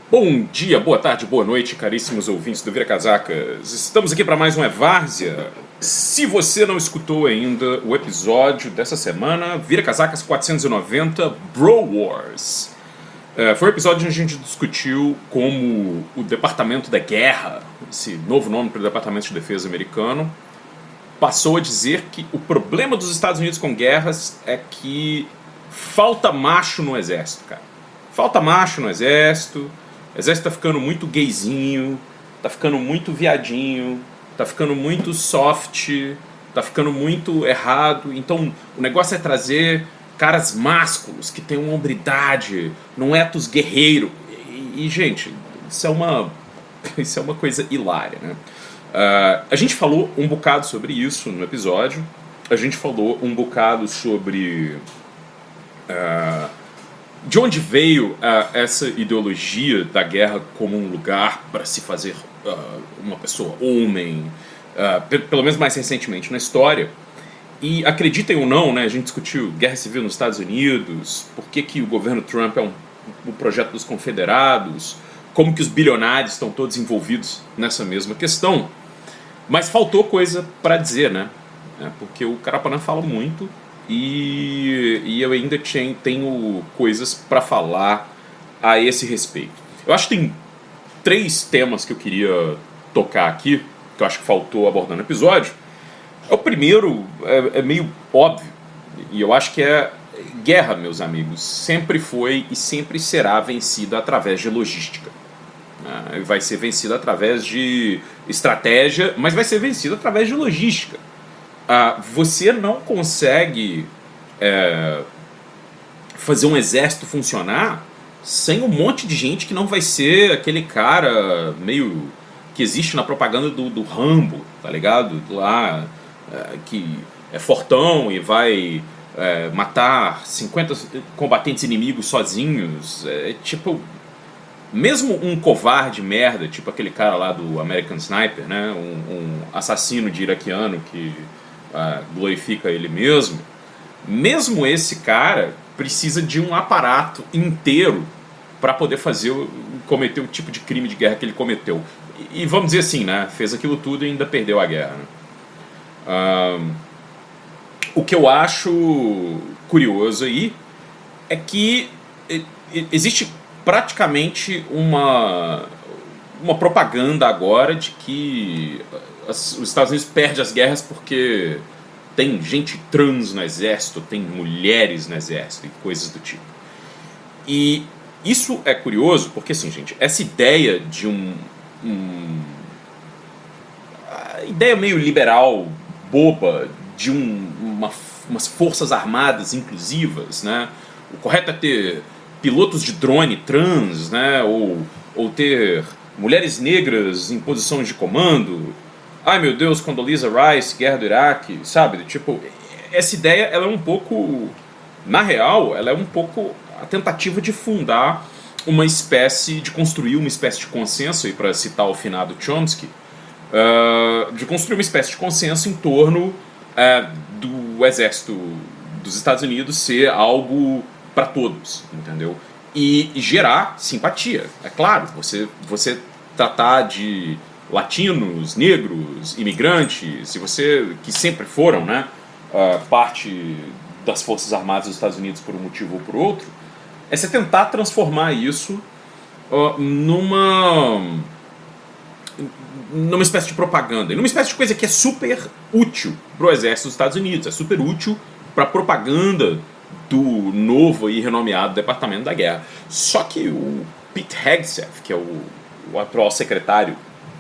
Bom dia, boa tarde, boa noite, caríssimos ouvintes do Vira Casacas. Estamos aqui para mais um Várzea. Se você não escutou ainda o episódio dessa semana, Vira Casacas 490 Bro Wars. Foi um episódio onde a gente discutiu como o Departamento da Guerra, esse novo nome para o Departamento de Defesa americano, passou a dizer que o problema dos Estados Unidos com guerras é que falta macho no exército, cara. Falta macho no exército. O exército tá ficando muito gayzinho, tá ficando muito viadinho, tá ficando muito soft, tá ficando muito errado. Então o negócio é trazer caras másculos, que tenham hombridade, num ethos guerreiro. Gente, isso é uma coisa hilária, né? A gente falou um bocado sobre isso no episódio. A gente falou um bocado sobre de onde veio essa ideologia da guerra como um lugar para se fazer uma pessoa homem, pelo menos mais recentemente na história. E acreditem ou não, né, a gente discutiu guerra civil nos Estados Unidos, por que o governo Trump é um projeto dos confederados, como que os bilionários estão todos envolvidos nessa mesma questão. Mas faltou coisa para dizer, né? Porque o Carapanã fala muito e eu ainda tenho coisas para falar a esse respeito. Eu acho que tem 3 temas que eu queria tocar aqui, que eu acho que faltou abordar no episódio. O primeiro é meio óbvio, e eu acho que é guerra, meus amigos, sempre foi e sempre será vencida através de logística. Vai ser vencida através de estratégia, mas vai ser vencida através de logística. Você não consegue fazer um exército funcionar sem um monte de gente que não vai ser aquele cara meio que existe na propaganda do Rambo, tá ligado? Lá, que é fortão e vai matar 50 combatentes inimigos sozinhos. Tipo, mesmo um covarde merda, tipo aquele cara lá do American Sniper, né? Um assassino de iraquiano que glorifica ele mesmo esse cara precisa de um aparato inteiro para poder cometer o tipo de crime de guerra que ele cometeu. E vamos dizer assim, né? Fez aquilo tudo e ainda perdeu a guerra, né? O que eu acho curioso aí é que existe praticamente uma propaganda agora de que os Estados Unidos perdem as guerras porque tem gente trans no exército, tem mulheres no exército e coisas do tipo. E isso é curioso porque, assim, gente, essa ideia de a ideia meio liberal, boba, de umas forças armadas inclusivas, né? O correto é ter pilotos de drone trans, né? Ou ter mulheres negras em posições de comando. Ai meu Deus, Condoleezza Rice, guerra do Iraque, sabe? Tipo, essa ideia, ela é um pouco, na real, ela é um pouco a tentativa de fundar de construir uma espécie de consenso, e para citar o finado Chomsky, de construir uma espécie de consenso em torno do exército dos Estados Unidos ser algo para todos, entendeu? E gerar simpatia. É claro, você tratar de latinos, negros, imigrantes, que sempre foram, né, parte das Forças Armadas dos Estados Unidos por um motivo ou por outro, é você tentar transformar isso numa espécie de propaganda, numa espécie de coisa que é super útil para o exército dos Estados Unidos, é super útil para a propaganda do novo e renomeado Departamento da Guerra. Só que o Pete Hegseth, que é o atual secretário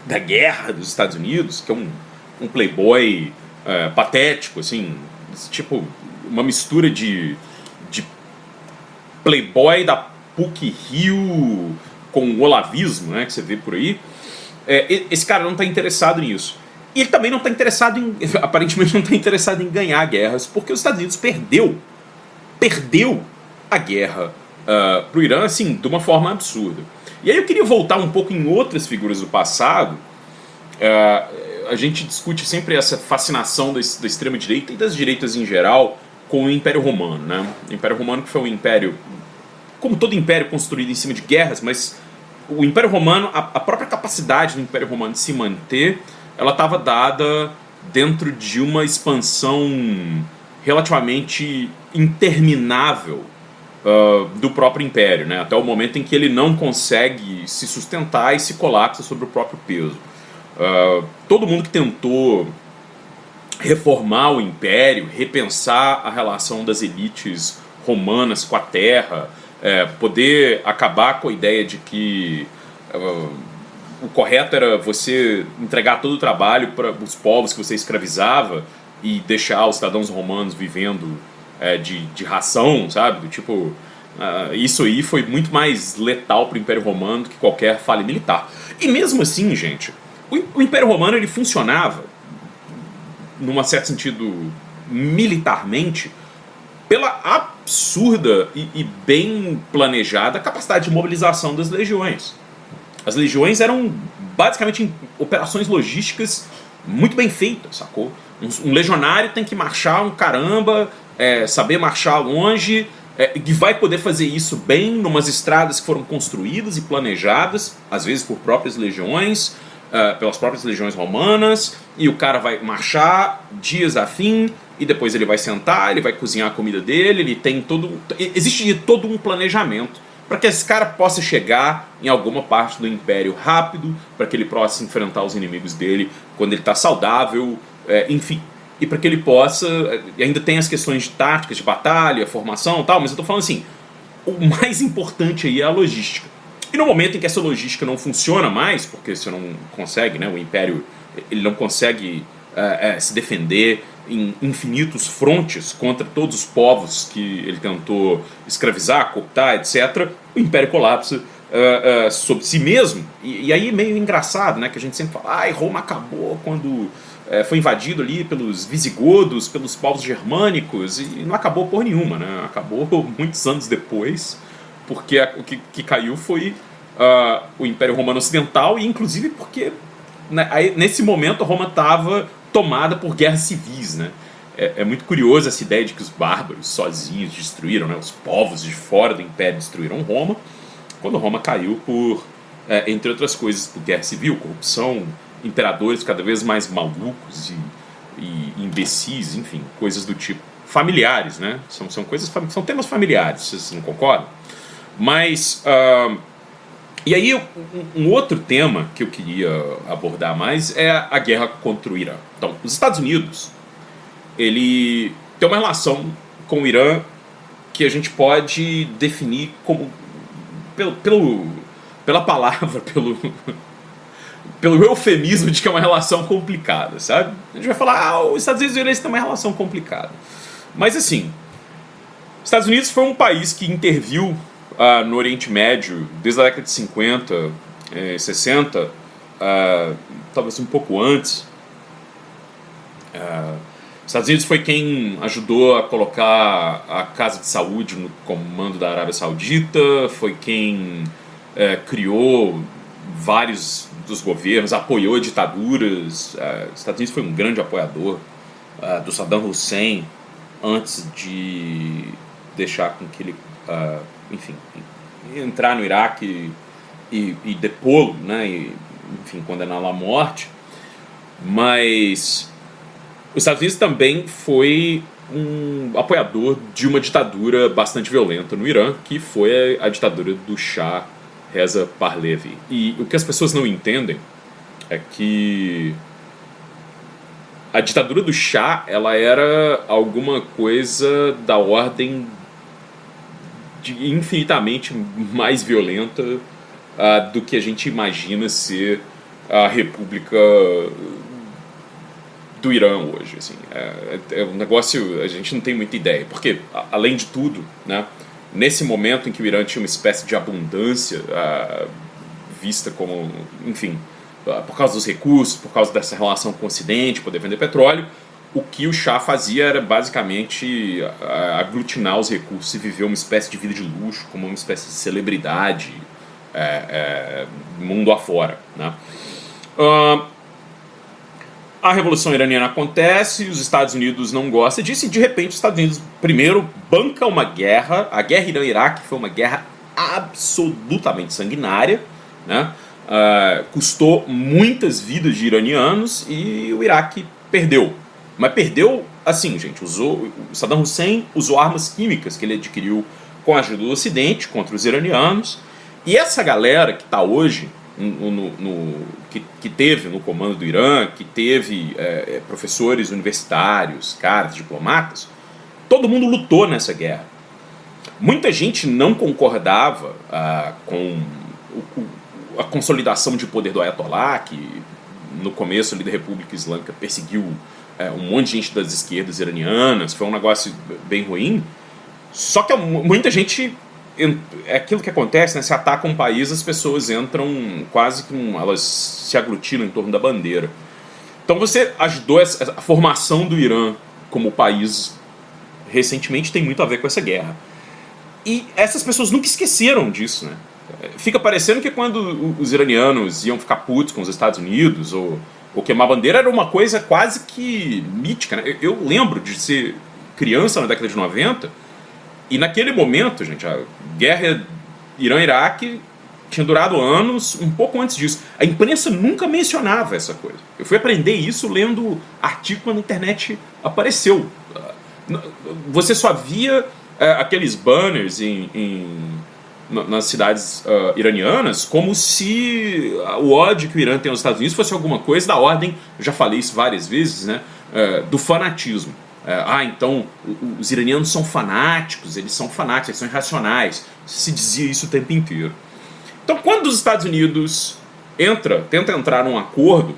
da Guerra dos Estados Unidos, que é um playboy patético, assim, tipo uma mistura de playboy da PUC-Rio com o olavismo, né, que você vê por aí. Esse cara não está interessado nisso. E ele também não está interessado aparentemente não está interessado em ganhar guerras, porque os Estados Unidos perdeu a guerra pro Irã, assim, de uma forma absurda. E aí eu queria voltar um pouco em outras figuras do passado. A gente discute sempre essa fascinação da extrema-direita e das direitas em geral com o Império Romano, né? O Império Romano, que foi um império, como todo império, construído em cima de guerras, mas o Império Romano, a própria capacidade do Império Romano de se manter, ela estava dada dentro de uma expansão relativamente interminável do próprio Império, né? Até o momento em que ele não consegue se sustentar e se colapsa sobre o próprio peso. Todo mundo que tentou reformar o Império, repensar a relação das elites romanas com a terra, poder acabar com a ideia de que o correto era você entregar todo o trabalho para os povos que você escravizava e deixar os cidadãos romanos vivendo de ração, sabe? Do tipo, isso aí foi muito mais letal para o Império Romano do que qualquer falha militar. E mesmo assim, gente, o Império Romano ele funcionava, num certo sentido, militarmente, pela absurda e bem planejada capacidade de mobilização das legiões. As legiões eram basicamente operações logísticas muito bem feitas, sacou? Um legionário tem que marchar um caramba, saber marchar longe, e vai poder fazer isso bem numas estradas que foram construídas e planejadas, às vezes por próprias legiões, pelas próprias legiões romanas, e o cara vai marchar dias a fim, e depois ele vai sentar, ele vai cozinhar a comida dele, ele tem existe todo um planejamento para que esse cara possa chegar em alguma parte do Império rápido, para que ele possa enfrentar os inimigos dele quando ele está saudável, enfim. E para que ele possa... ainda tem as questões de táticas, de batalha, formação e tal, mas eu estou falando assim, o mais importante aí é a logística. E no momento em que essa logística não funciona mais, porque você não consegue, né, o Império ele não consegue se defender em infinitos frontes contra todos os povos que ele tentou escravizar, cooptar, etc., o Império colapsa sobre si mesmo. E aí é meio engraçado, né, que a gente sempre fala, Roma acabou quando foi invadido ali pelos visigodos, pelos povos germânicos, e não acabou por nenhuma, né? Acabou muitos anos depois, porque o que caiu foi o Império Romano Ocidental, e inclusive porque nesse momento Roma estava tomada por guerras civis, né? É muito curioso essa ideia de que os bárbaros sozinhos destruíram, né? Os povos de fora do Império destruíram Roma, quando Roma caiu por, entre outras coisas, por guerra civil, corrupção, imperadores cada vez mais malucos e imbecis, enfim, coisas do tipo. Familiares, né? São coisas, são temas familiares, vocês não concordam? Mas... e aí, um outro tema que eu queria abordar mais é a guerra contra o Irã. Então, os Estados Unidos, ele tem uma relação com o Irã que a gente pode definir como, pela palavra, pelo eufemismo de que é uma relação complicada, sabe? A gente vai falar, os Estados Unidos e o Irã têm uma relação complicada. Mas assim, os Estados Unidos foi um país que interviu no Oriente Médio, desde a década de 50, 60, talvez um pouco antes. Os Estados Unidos foi quem ajudou a colocar a Casa de Saúde no comando da Arábia Saudita, foi quem criou vários dos governos, apoiou ditaduras. Os Estados Unidos foi um grande apoiador do Saddam Hussein antes de deixar com que ele... enfim, entrar no Iraque e depô-lo, né, e, enfim, condená-lo à morte. Mas os Estados Unidos também foi um apoiador de uma ditadura bastante violenta no Irã, que foi a ditadura do Shah Reza Pahlavi. E o que as pessoas não entendem é que a ditadura do Shah, ela era alguma coisa da ordem infinitamente mais violenta do que a gente imagina ser a República do Irã hoje. Assim. É um negócio, a gente não tem muita ideia, porque, além de tudo, né, nesse momento em que o Irã tinha uma espécie de abundância vista como, enfim, por causa dos recursos, por causa dessa relação com o Ocidente, poder vender petróleo, o que o Shah fazia era basicamente aglutinar os recursos e viver uma espécie de vida de luxo, como uma espécie de celebridade mundo afora, né? A Revolução Iraniana acontece, os Estados Unidos não gostam disso, e de repente os Estados Unidos primeiro banca uma guerra. A guerra Irã-Iraque foi uma guerra absolutamente sanguinária, né? Custou muitas vidas de iranianos e o Iraque perdeu. Mas perdeu, assim, gente, o Saddam Hussein usou armas químicas que ele adquiriu com a ajuda do Ocidente contra os iranianos. E essa galera que está hoje, que teve no comando do Irã, que teve professores universitários, caras, diplomatas, todo mundo lutou nessa guerra. Muita gente não concordava com a consolidação de poder do Ayatollah, que no começo ali da República Islâmica perseguiu um monte de gente das esquerdas iranianas, foi um negócio bem ruim. Só que muita gente, é aquilo que acontece, né? Se ataca um país, as pessoas entram quase que elas se aglutinam em torno da bandeira. Então você ajudou a formação do Irã como país recentemente tem muito a ver com essa guerra. E essas pessoas nunca esqueceram disso, né? Fica parecendo que quando os iranianos iam ficar putos com os Estados Unidos ou queimar bandeira era uma coisa quase que mítica, né? Eu lembro de ser criança na década de 90 e naquele momento, gente, a guerra Irã-Iraque tinha durado anos, um pouco antes disso. A imprensa nunca mencionava essa coisa. Eu fui aprender isso lendo artigo quando a internet apareceu. Você só via aqueles banners nas cidades iranianas como se o ódio que o Irã tem aos Estados Unidos fosse alguma coisa da ordem, eu já falei isso várias vezes, né, do fanatismo. Então os iranianos são fanáticos, eles são irracionais. Se dizia isso o tempo inteiro. Então quando os Estados Unidos tenta entrar num acordo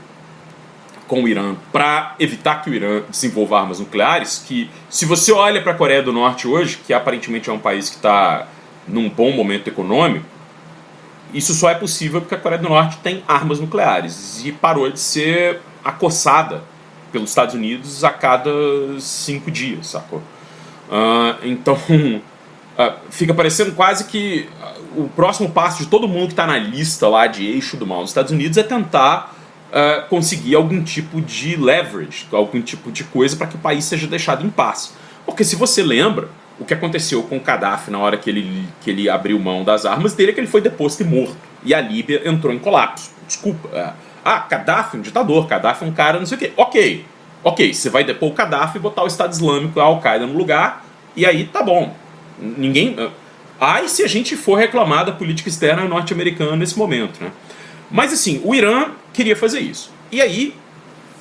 com o Irã para evitar que o Irã desenvolva armas nucleares, que se você olha para a Coreia do Norte hoje, que aparentemente é um país que está num bom momento econômico, isso só é possível porque a Coreia do Norte tem armas nucleares e parou de ser acossada pelos Estados Unidos a cada 5 dias, sacou? Então fica parecendo quase que o próximo passo de todo mundo que está na lista lá de eixo do mal dos Estados Unidos é tentar conseguir algum tipo de leverage, algum tipo de coisa para que o país seja deixado em paz. Porque se você lembra, o que aconteceu com o Gaddafi na hora que ele abriu mão das armas dele é que ele foi deposto e morto. E a Líbia entrou em colapso. Desculpa. Gaddafi é um ditador, Gaddafi é um cara não sei o quê. Ok, você vai depor o Gaddafi e botar o Estado Islâmico, a Al-Qaeda no lugar, e aí tá bom. Ninguém... e se a gente for reclamar da política externa norte-americana nesse momento, né? Mas assim, o Irã queria fazer isso. E aí,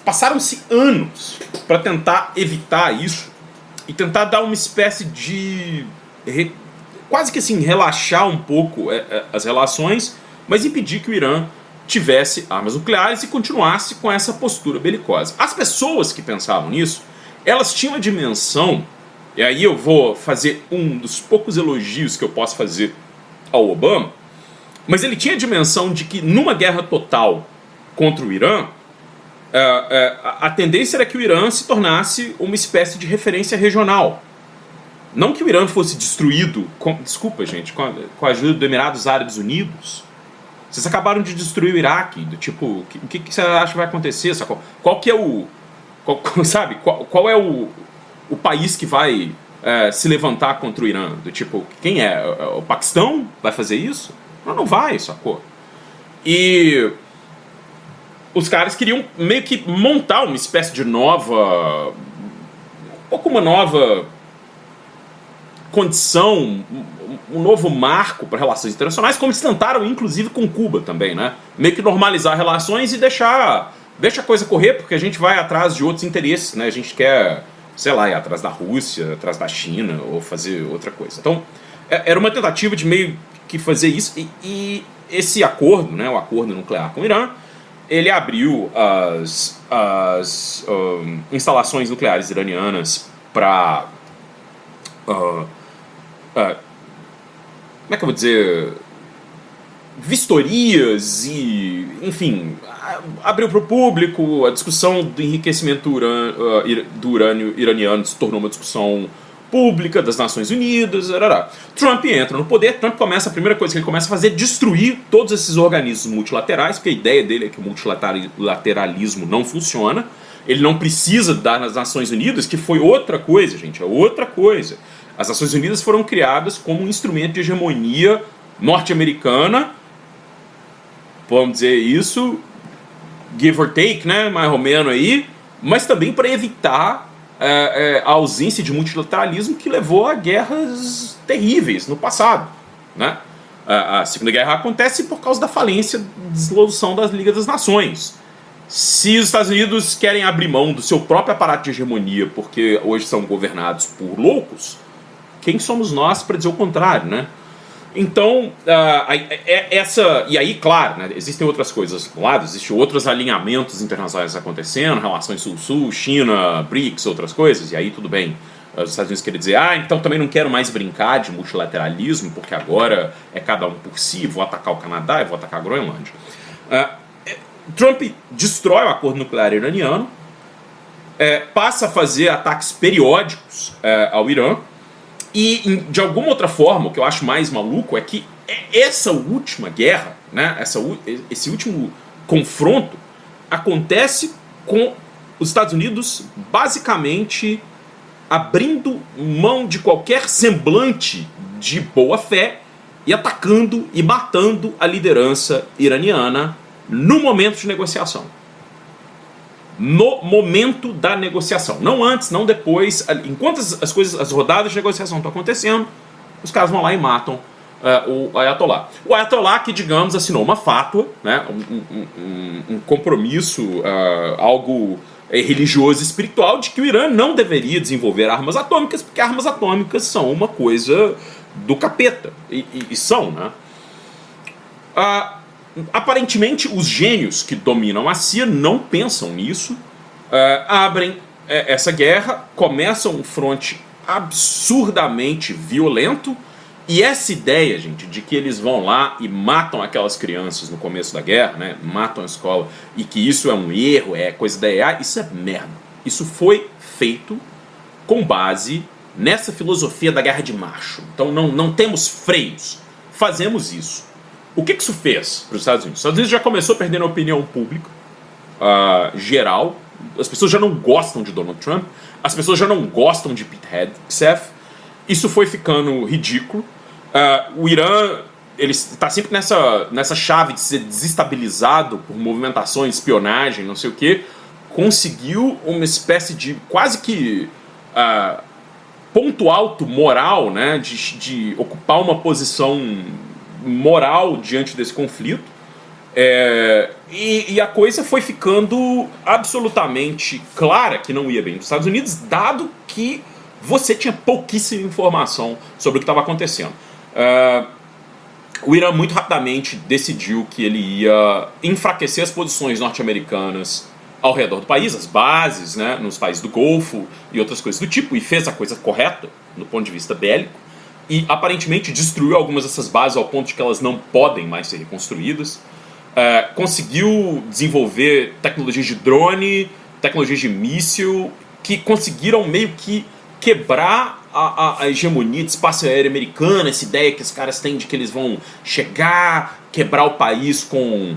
passaram-se anos para tentar evitar isso e tentar dar uma espécie de... quase que assim, relaxar um pouco as relações, mas impedir que o Irã tivesse armas nucleares e continuasse com essa postura belicosa. As pessoas que pensavam nisso, elas tinham a dimensão, e aí eu vou fazer um dos poucos elogios que eu posso fazer ao Obama, mas ele tinha a dimensão de que numa guerra total contra o Irã, a tendência era que o Irã se tornasse uma espécie de referência regional. Não que o Irã fosse destruído, desculpa gente, com a ajuda dos Emirados Árabes Unidos. Vocês acabaram de destruir o Iraque, do tipo, o que você acha que vai acontecer? Qual que é qual é o país que vai se levantar contra o Irã? Do tipo, quem é? O Paquistão vai fazer isso? Não vai, sacou? E os caras queriam meio que montar uma espécie de nova... um pouco uma nova condição, um novo marco para relações internacionais, como eles tentaram, inclusive, com Cuba também, né? Meio que normalizar relações e deixa a coisa correr, porque a gente vai atrás de outros interesses, né? A gente quer, sei lá, ir atrás da Rússia, atrás da China, ou fazer outra coisa. Então, era uma tentativa de meio que fazer isso, e esse acordo, né, o acordo nuclear com o Irã, ele abriu as instalações nucleares iranianas para... como é que eu vou dizer, vistorias e, enfim, abriu para o público. A discussão do enriquecimento do urânio iraniano se tornou uma discussão pública das Nações Unidas. Trump entra no poder. Trump começa, a primeira coisa que ele começa a fazer é destruir todos esses organismos multilaterais, porque a ideia dele é que o multilateralismo não funciona. Ele não precisa das Nações Unidas, que foi outra coisa, gente, é outra coisa. As Nações Unidas foram criadas como um instrumento de hegemonia norte-americana vamos dizer isso, give or take, né, mais ou menos aí, mas também para evitar a ausência de multilateralismo que levou a guerras terríveis no passado, né? A Segunda Guerra acontece por causa da falência, dissolução das Ligas das Nações. Se os Estados Unidos querem abrir mão do seu próprio aparato de hegemonia porque hoje são governados por loucos, quem somos nós para dizer o contrário, né? Então, e aí, claro, né, existem outras coisas do lado, existem outros alinhamentos internacionais acontecendo, relações Sul-Sul, China, BRICS, outras coisas, e aí tudo bem. Os Estados Unidos querem dizer, então também não quero mais brincar de multilateralismo, porque agora é cada um por si, vou atacar o Canadá e vou atacar a Groenlândia. Trump destrói o acordo nuclear iraniano, passa a fazer ataques periódicos ao Irã, e de alguma outra forma, o que eu acho mais maluco é que essa última guerra, né, esse último confronto, acontece com os Estados Unidos basicamente abrindo mão de qualquer semblante de boa fé e atacando e matando a liderança iraniana no momento de negociação. No momento da negociação. Não antes, não depois. Enquanto as rodadas de negociação estão acontecendo, os caras vão lá e matam o Ayatollah. O Ayatollah que, digamos, assinou uma fátua, né, um compromisso, algo religioso e espiritual, de que o Irã não deveria desenvolver armas atômicas, porque armas atômicas são uma coisa do capeta. E são, né? Aparentemente, os gênios que dominam a CIA não pensam nisso, abrem essa guerra, começam um fronte absurdamente violento, e essa ideia, gente, de que eles vão lá e matam aquelas crianças no começo da guerra, né, matam a escola, e que isso é um erro, é coisa da AI, isso é merda. Isso foi feito com base nessa filosofia da guerra de macho. Então não temos freios, fazemos isso. O que isso fez para os Estados Unidos? Os Estados Unidos já começou perdendo a opinião pública geral. As pessoas já não gostam de Donald Trump. As pessoas já não gostam de Pete Hegseth. Isso foi ficando ridículo. O Irã ele está sempre nessa chave de ser desestabilizado por movimentações, espionagem, não sei o quê. Conseguiu uma espécie de quase que ponto alto moral, né, de ocupar uma posição moral diante desse conflito, e a coisa foi ficando absolutamente clara que não ia bem nos Estados Unidos, dado que você tinha pouquíssima informação sobre o que estava acontecendo. O Irã muito rapidamente decidiu que ele ia enfraquecer as posições norte-americanas ao redor do país, as bases, né, nos países do Golfo e outras coisas do tipo, e fez a coisa correta do ponto de vista bélico. E aparentemente destruiu algumas dessas bases ao ponto de que elas não podem mais ser reconstruídas. Conseguiu desenvolver tecnologias de drone, tecnologias de míssil, que conseguiram meio que quebrar a hegemonia de espaço aéreo americana, essa ideia que os caras têm de que eles vão chegar, quebrar o país com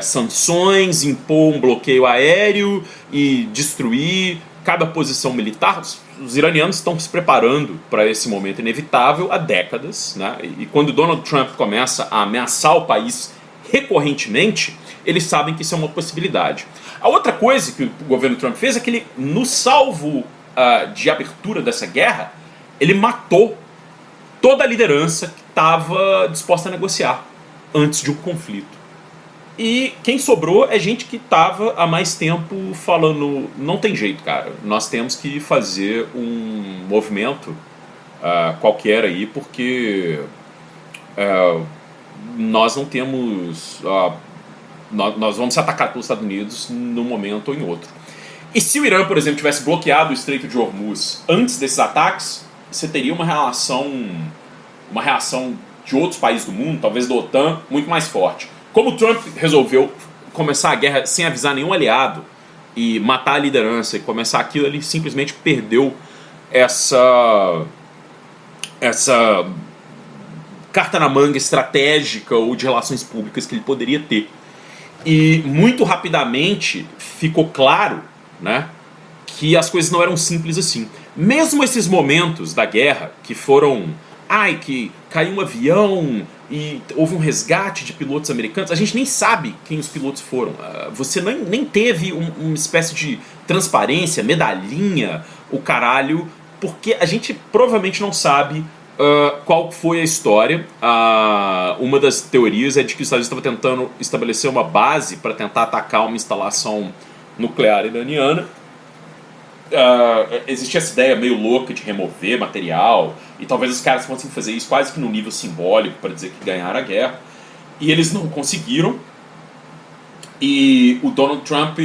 sanções, impor um bloqueio aéreo e destruir cada posição militar. Os iranianos estão se preparando para esse momento inevitável há décadas, né? E quando Donald Trump começa a ameaçar o país recorrentemente, eles sabem que isso é uma possibilidade. A outra coisa que o governo Trump fez é que ele, no salvo de abertura dessa guerra, ele matou toda a liderança que estava disposta a negociar antes de um conflito. E quem sobrou é gente que estava há mais tempo falando, não tem jeito, cara, nós temos que fazer um movimento qualquer aí, porque nós não temos... nós vamos ser atacados pelos Estados Unidos num momento ou em outro. E se o Irã, por exemplo, tivesse bloqueado o Estreito de Hormuz antes desses ataques, você teria uma reação de outros países do mundo, talvez da OTAN, muito mais forte. Como o Trump resolveu começar a guerra sem avisar nenhum aliado e matar a liderança e começar aquilo, ele simplesmente perdeu essa carta na manga estratégica ou de relações públicas que ele poderia ter. E muito rapidamente ficou claro, né, que as coisas não eram simples assim. Mesmo esses momentos da guerra, que foram ai, que caiu um avião e houve um resgate de pilotos americanos. A gente nem sabe quem os pilotos foram. Você nem teve uma espécie de transparência, medalhinha, o caralho, porque a gente provavelmente não sabe qual foi a história. Uma das teorias é de que os Estados Unidos estava tentando estabelecer uma base para tentar atacar uma instalação nuclear iraniana. Existia essa ideia meio louca de remover material, e talvez os caras fossem fazer isso quase que num nível simbólico para dizer que ganharam a guerra, e eles não conseguiram. E o Donald Trump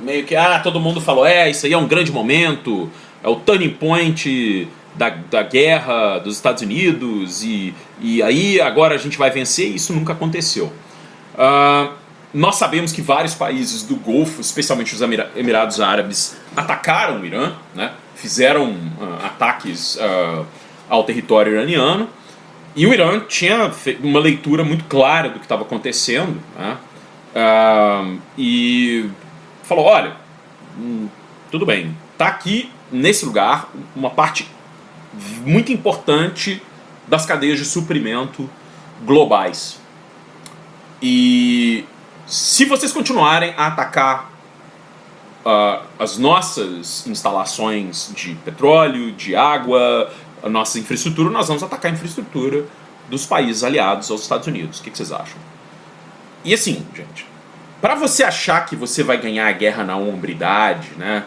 meio que, todo mundo falou, isso aí é um grande momento, é o turning point da guerra dos Estados Unidos, e aí agora a gente vai vencer, e isso nunca aconteceu. Nós sabemos que vários países do Golfo, especialmente os Emirados Árabes, atacaram o Irã, né? Fizeram ataques ao território iraniano, e o Irã tinha uma leitura muito clara do que estava acontecendo, né? E falou, olha, tudo bem, está aqui nesse lugar uma parte muito importante das cadeias de suprimento globais, e se vocês continuarem a atacar as nossas instalações de petróleo, de água, a nossa infraestrutura, nós vamos atacar a infraestrutura dos países aliados aos Estados Unidos. O que vocês acham? E assim, gente, para você achar que você vai ganhar a guerra na hombridade, né?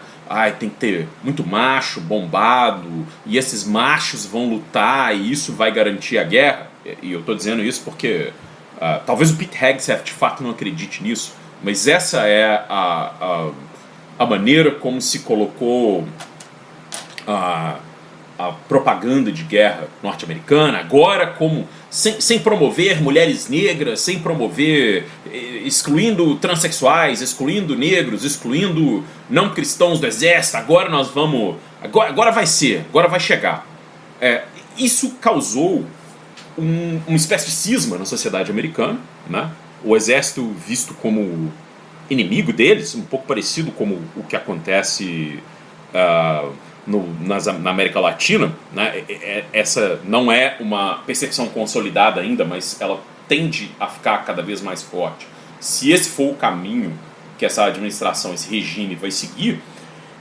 Tem que ter muito macho, bombado, e esses machos vão lutar e isso vai garantir a guerra. E eu estou dizendo isso porque talvez o Pete Hegseth de fato não acredite nisso, mas essa é a maneira como se colocou a propaganda de guerra norte-americana, agora como sem promover mulheres negras, sem promover, excluindo transexuais, excluindo negros, excluindo não cristãos do exército, agora nós vamos, agora vai chegar. Isso causou uma espécie de cisma na sociedade americana, né? O exército visto como inimigo deles, um pouco parecido como o que acontece na América Latina, né? Essa não é uma percepção consolidada ainda, mas ela tende a ficar cada vez mais forte. Se esse for o caminho que essa administração, esse regime vai seguir.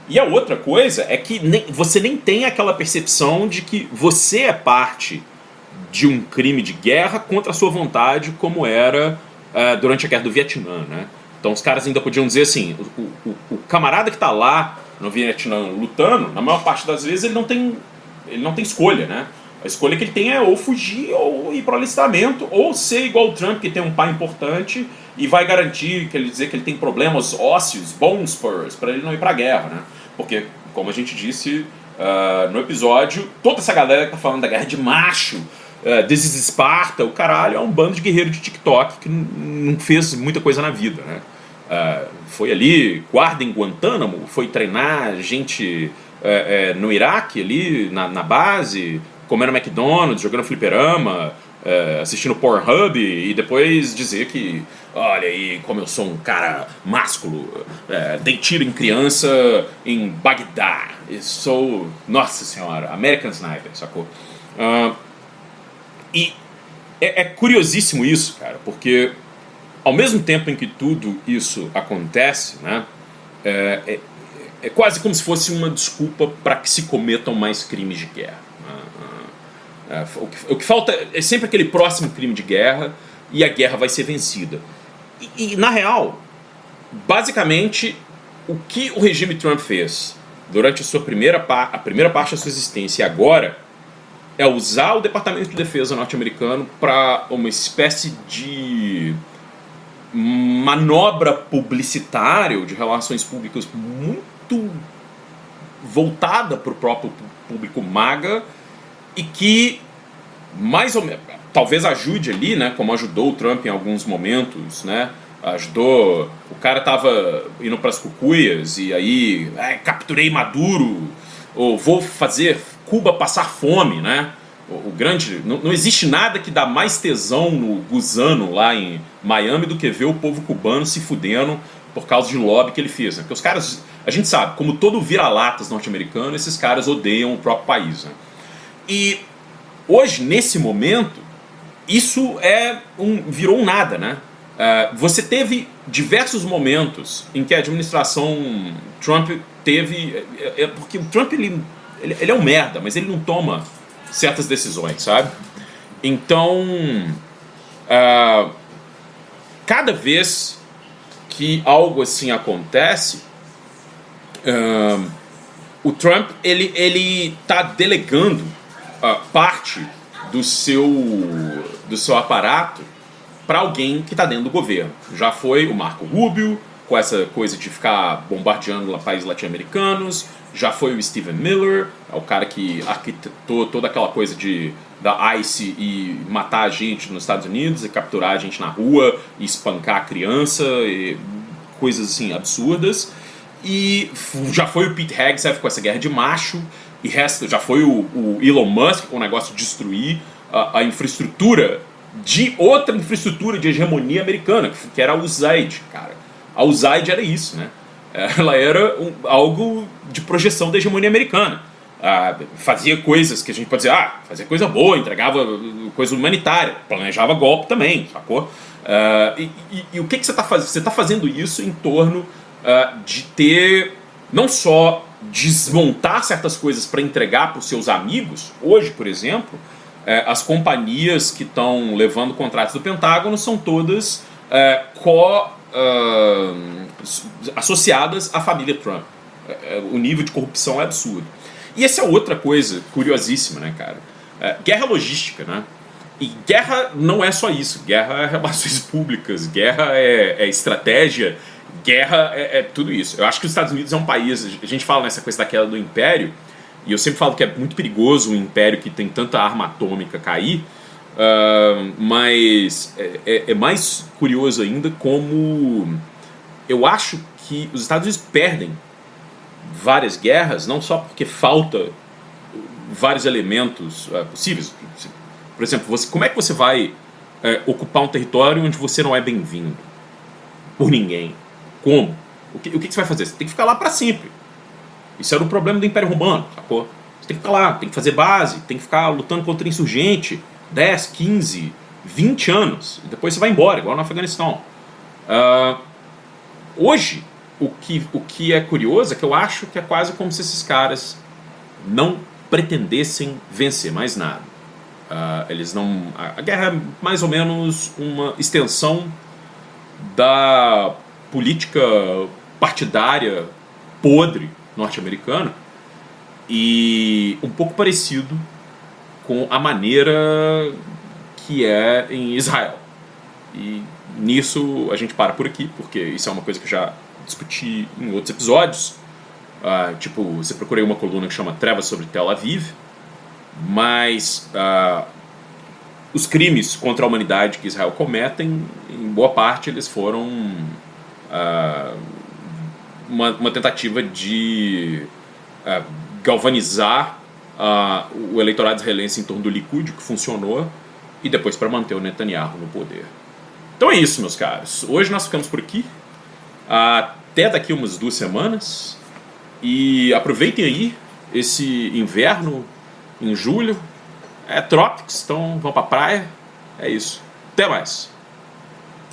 E a outra coisa é que você nem tem aquela percepção de que você é parte de um crime de guerra contra a sua vontade, como era durante a Guerra do Vietnã, né? Então os caras ainda podiam dizer assim, o camarada que está lá no Vietnã lutando, na maior parte das vezes ele não tem escolha, né? A escolha que ele tem é ou fugir ou ir para o alistamento, ou ser igual o Trump, que tem um pai importante e vai garantir, quer dizer que ele tem problemas ósseos, bone spurs, para ele não ir para a guerra, né? Porque, como a gente disse no episódio, toda essa galera que tá falando da guerra de macho, This is Esparta, o caralho, é um bando de guerreiro de TikTok que não fez muita coisa na vida, né? Foi ali, guarda em Guantánamo, foi treinar gente no Iraque, ali na base, comendo McDonald's, jogando fliperama, assistindo Pornhub, e depois dizer que, olha aí como eu sou um cara másculo, dei tiro em criança em Bagdá, sou, nossa senhora, American Sniper, sacou? E é curiosíssimo isso, cara, porque ao mesmo tempo em que tudo isso acontece, né, é quase como se fosse uma desculpa para que se cometam mais crimes de guerra. O que falta é sempre aquele próximo crime de guerra e a guerra vai ser vencida. E na real, basicamente, o que o regime Trump fez durante a primeira parte da sua existência e agora é usar o Departamento de Defesa norte-americano para uma espécie de manobra publicitária ou de relações públicas muito voltada para o próprio público MAGA e que mais ou menos talvez ajude ali, né, como ajudou o Trump em alguns momentos, né, ajudou, o cara tava indo para as cucuias e aí capturei Maduro, ou vou fazer Cuba passar fome, né? O grande, não existe nada que dá mais tesão no gusano lá em Miami do que ver o povo cubano se fudendo por causa de lobby que ele fez, né? Porque os caras, a gente sabe, como todo vira-latas norte-americano, esses caras odeiam o próprio país, né? E hoje, nesse momento, isso virou um nada, né? Você teve diversos momentos em que a administração Trump teve... porque o Trump, ele é um merda, mas ele não toma certas decisões, sabe? Então, cada vez que algo assim acontece, o Trump ele tá delegando parte do seu aparato para alguém que está dentro do governo. Já foi o Marco Rubio, com essa coisa de ficar bombardeando países latino-americanos, já foi o Stephen Miller, o cara que arquitetou toda aquela coisa da ICE e matar a gente nos Estados Unidos, e capturar a gente na rua, e espancar a criança, e coisas assim absurdas. E já foi o Pete Hegseth com essa guerra de macho, e já foi o Elon Musk com o negócio de destruir a infraestrutura de outra infraestrutura de hegemonia americana, que era a USAID, cara. A USAID era isso, né? Ela era algo de projeção da hegemonia americana. Fazia coisas que a gente pode dizer, fazia coisa boa, entregava coisa humanitária, planejava golpe também, sacou? E o que você está fazendo? Você está fazendo isso em torno de ter, não só desmontar certas coisas para entregar para os seus amigos. Hoje, por exemplo, as companhias que estão levando contratos do Pentágono são todas associadas à família Trump. O nível de corrupção é absurdo. E essa é outra coisa curiosíssima, né, cara? Guerra logística, né? E guerra não é só isso. Guerra é relações públicas, guerra é estratégia, guerra é tudo isso. Eu acho que os Estados Unidos é um país... A gente fala nessa coisa da queda do império, e eu sempre falo que é muito perigoso um império que tem tanta arma atômica cair, mas é mais curioso ainda como eu acho que os Estados Unidos perdem várias guerras, não só porque falta vários elementos possíveis. Por exemplo, como é que você vai ocupar um território onde você não é bem-vindo por ninguém? Como? O que você vai fazer? Você tem que ficar lá para sempre. Isso era o problema do Império Romano, sacou? Você tem que ficar lá, tem que fazer base, tem que ficar lutando contra insurgente 10, 15, 20 anos. E depois você vai embora, igual no Afeganistão. Hoje, o que é curioso é que eu acho que é quase como se esses caras não pretendessem vencer mais nada. Eles não... A guerra é mais ou menos uma extensão da política partidária podre norte-americana e um pouco parecido com a maneira que é em Israel. E nisso a gente para por aqui, porque isso é uma coisa que eu já discuti em outros episódios. Tipo, você procurei uma coluna que chama Trevas sobre Tel Aviv, mas os crimes contra a humanidade que Israel cometem, em boa parte eles foram uma tentativa de galvanizar o eleitorado israelense em torno do Likud, que funcionou, e depois para manter o Netanyahu no poder. Então é isso, meus caros. Hoje nós ficamos por aqui. Até daqui umas 2 semanas. E aproveitem aí esse inverno em julho. É trópicos, então vão pra praia. É isso. Até mais.